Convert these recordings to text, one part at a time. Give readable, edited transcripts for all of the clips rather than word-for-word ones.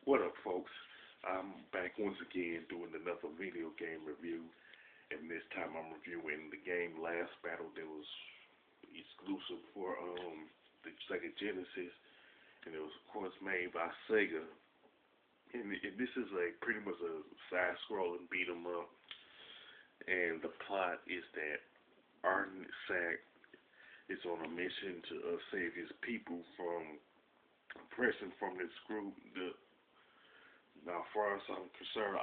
What up, folks? I'm back once again doing another video game review, and this time I'm reviewing the game Last Battle that was exclusive for the Sega Genesis, and it was of course made by Sega. And this is a pretty much a side-scrolling beat 'em up, and the plot is that Arden Sack is on a mission to save his people from oppression from this group. Now, far as I'm concerned,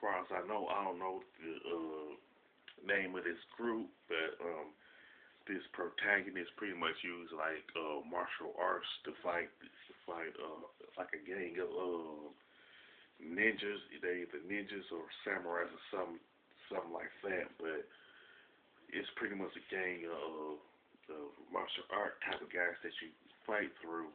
far as I know, I don't know the name of this group, but this protagonist pretty much used like martial arts to fight like a gang of ninjas. They either ninjas or samurais or something like that. But it's pretty much a gang of martial art type of guys that you fight through.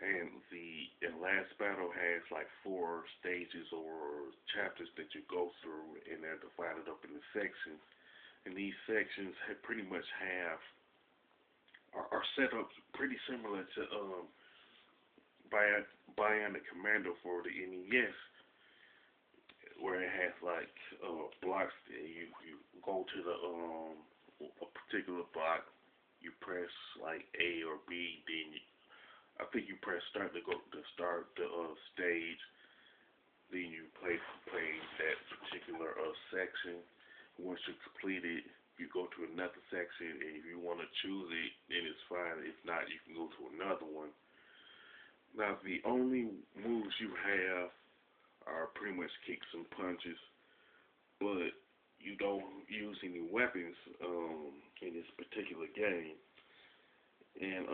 And the last battle has like 4 stages or chapters that you go through, and they're divided up into sections. And these sections pretty much are set up pretty similar to Bionic Commando for the NES, where it has like blocks. That you go to the a particular block, you press like A or B, then I think you press start to start the stage. Then you play that particular section. Once you complete it, you go to another section, and if you want to choose it, then it's fine. If not, you can go to another one. Now, the only moves you have are pretty much kicks and punches, but you don't use any weapons in this particular game. And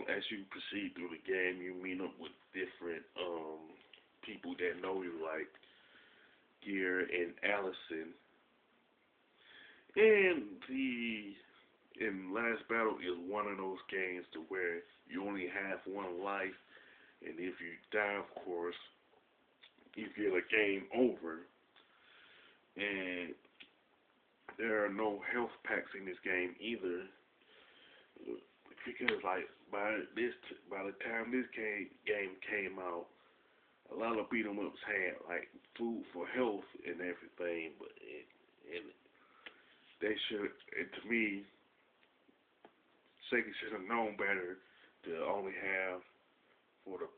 as you proceed through the game, you meet up with different people that know you, like Gear and Allison. And Last Battle is one of those games to where you only have one life, and if you die, of course, you get a game over. And there are no health packs in this game either, because like by the time this game came out, a lot of beat 'em ups had like food for health and everything, but and they should, and to me, Sega should have known better to only have for the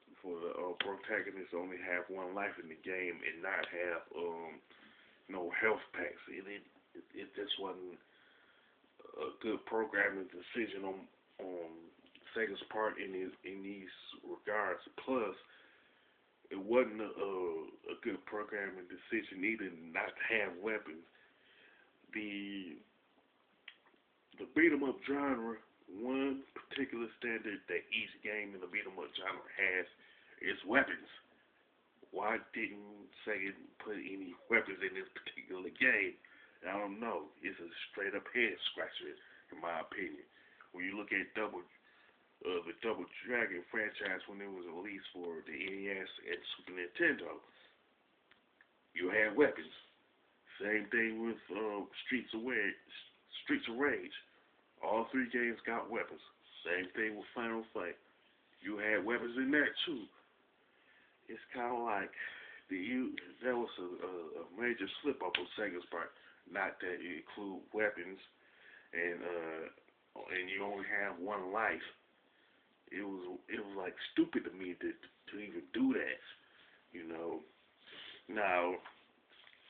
protagonist only have one life in the game and not have no health packs. It just wasn't a good programming decision on Sega's part in these regards. Plus, it wasn't a good programming decision either not to have weapons. The beat 'em up genre, one particular standard that each game in the beat 'em up genre has is weapons. Why didn't Sega put any weapons in this particular game? I don't know. It's a straight up head scratcher, in my opinion. When you look at the Double Dragon franchise when it was released for the NES and Super Nintendo, you had weapons. Same thing with Streets of Rage. All 3 games got weapons. Same thing with Final Fight. You had weapons in that too. It's kind of like that was a major slip up on Sega's part, not to include weapons, and you only have one life. It was like stupid to me to even do that, you know. Now,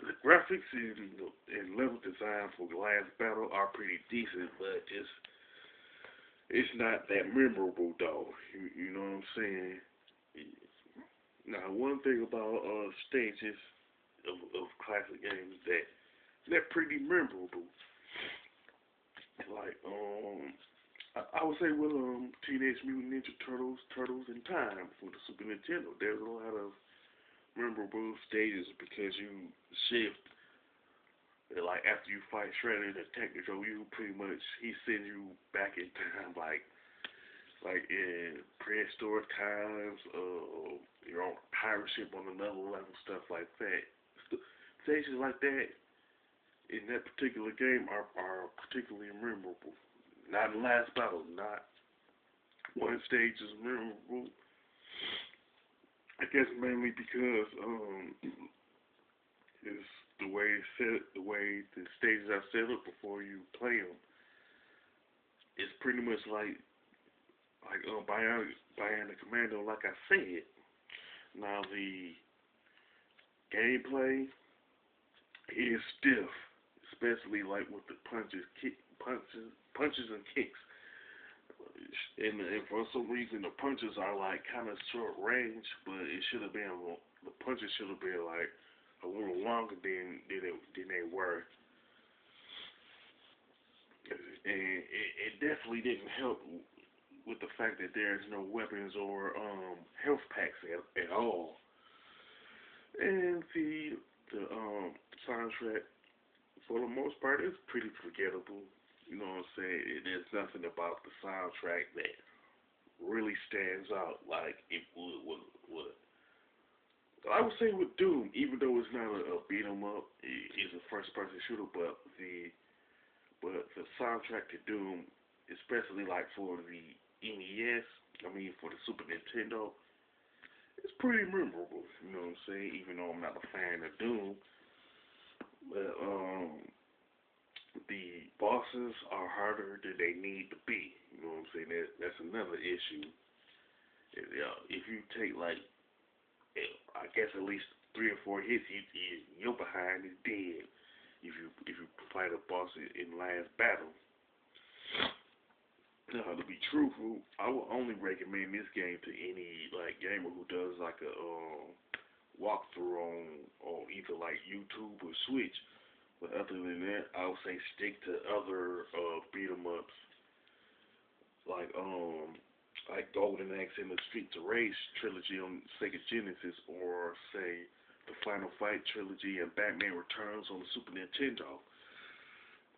the graphics and level design for the Last Battle are pretty decent, but it's not that memorable though. You know what I'm saying? Now, one thing about stages of classic games that they're pretty memorable. Like I would say with Teenage Mutant Ninja Turtles in Time for the Super Nintendo, there's a lot of memorable stages because you shift. Like after you fight Shredder the Technodrome, you pretty much he sends you back in time, like in prehistoric times. You're on a pirate ship on another level, stuff like that. Stages like that in that particular game are particularly memorable. Not in Last Battle, not one stage is memorable. guess mainly because it's the way the stages are set up before you play them. It's pretty much like Bionic Commando, like I said. Now the gameplay is stiff, especially like with the punches and kicks. And for some reason the punches are like kind of short range, but it should have been the punches should have been like a little longer than they were, and it definitely didn't help with the fact that there's no weapons or health packs at all. And the soundtrack for the most part is pretty forgettable. You know what I'm saying? There's nothing about the soundtrack that really stands out like it would. I would say with Doom, even though it's not a beat 'em up, it's a first person shooter, but the soundtrack to Doom, especially like for the NES, I mean for the Super Nintendo, it's pretty memorable. You know what I'm saying? Even though I'm not a fan of Doom, but the bosses are harder than they need to be. You know what I'm saying? That's another issue. If you take like, I guess at least 3 or 4 hits, your behind is dead. If you fight a boss in last battle. Now, to be truthful, I would only recommend this game to any like gamer who does like a walkthrough on either like YouTube or Switch. But other than that, I would say stick to other beat 'em ups like Golden Axe and the Streets of Rage trilogy on Sega Genesis, or say the Final Fight trilogy and Batman Returns on the Super Nintendo.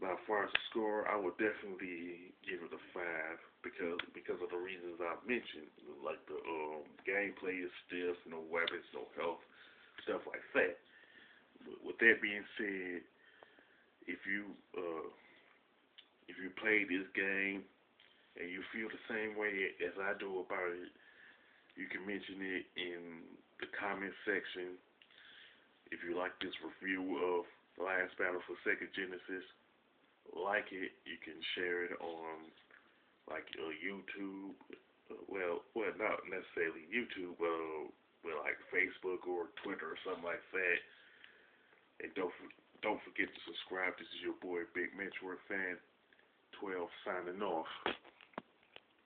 Now, as far as the score, I would definitely give it a 5 because of the reasons I've mentioned. Like the gameplay is stiff, no weapons, no health, stuff like that. But with that being said, if you play this game and you feel the same way as I do about it, you can mention it in the comment section. If you like this review of The Last Battle for Sega Genesis, like it. You can share it on like YouTube. Well, not necessarily YouTube, but like Facebook or Twitter or something like that. And don't forget to subscribe. This is your boy Big Metroid Fan 12 signing off.